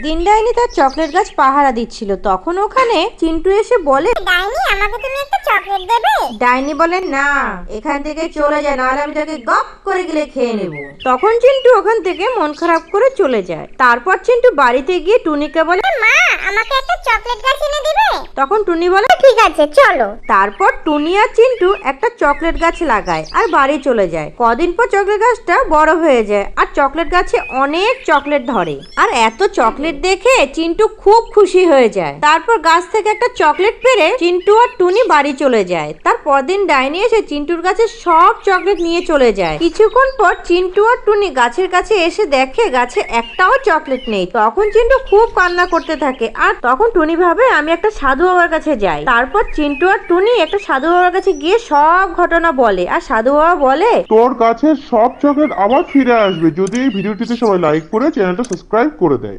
দিন ডাইনি তার চকলেট গাছ পাহারা দিচ্ছিল, তখন ওখানে চিন্টু এসে বলে, ডাইনি আমাকে তুমি একটা চকলেট দেবে? ডাইনি বলে, না, এখান থেকে চলে যায়, নাহলে আমি তাকে গপ করে গিলে খেয়ে নেব। তখন চিন্টু ওখান থেকে মন খারাপ করে চলে যায়। তারপর চিন্টু বাড়িতে গিয়ে টুনিকে বলে, মা আমাকে একটা চকলেট গাছ এনে দিবে? তখন টুনি বলে, ঠিক আছে চলো। তারপর টুনি আর চিন্টু একটা চকলেট গাছ লাগায় আর বাড়ি চলে যায়। কদিন পর চকলেট গাছটা বড় হয়ে যায় আর চকলেট গাছে অনেক চকলেট ধরে। আর এত চকলেট দেখে চিন্টু খুব খুশি হয়ে যায়। তারপর গাছ থেকে একটা চকলেট পেড়ে চিন্টু আর টুনি বাড়ি চলে যায়। তার পরদিন ডাইনি এসে চিন্টুর কাছে সব চকলেট নিয়ে চলে যায়। কিছুক্ষণ পর চিন্টু আর টুনি গাছের কাছে এসে দেখে গাছে একটাও চকলেট নেই। তখন চিন্টু খুব কান্না করতে থাকে আর তখন টুনি ভাবে, আমি একটা সাধু বাবার কাছে যাই। তারপর চিন্টু আর টুনি একটা সাধু বাবার কাছে গিয়ে সব ঘটনা বলে আর সাধু বাবা বলে, তোর গাছের সব চকলেট আবার ফিরে আসবে যদি এই ভিডিওটিতে সবাই লাইক করে চ্যানেলটা সাবস্ক্রাইব করে দেয়।